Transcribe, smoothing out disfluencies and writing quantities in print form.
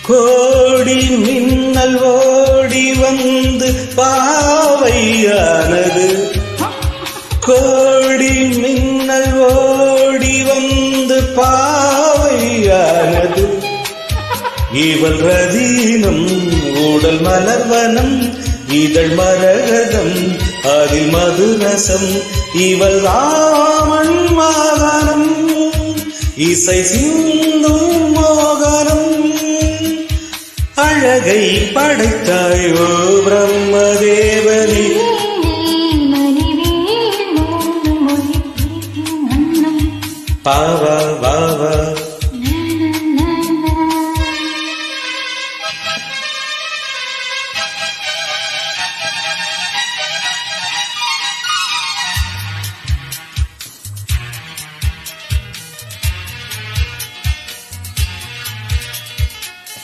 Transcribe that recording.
கோடி மின்னல் ஓடி வந்து பாவையானது. கோடி மின்னல் ஓடி வந்து பாவையானது. இவள் ரதீனம் உடல் மலர்வனம் இதழ் மரகதம் அதில் மதுரசம். இவள் ராமன் வாகனம் இசை சிந்தும் மோகனம். அழகை படைத்தாயோ பிரம்மதேவனே. பாவா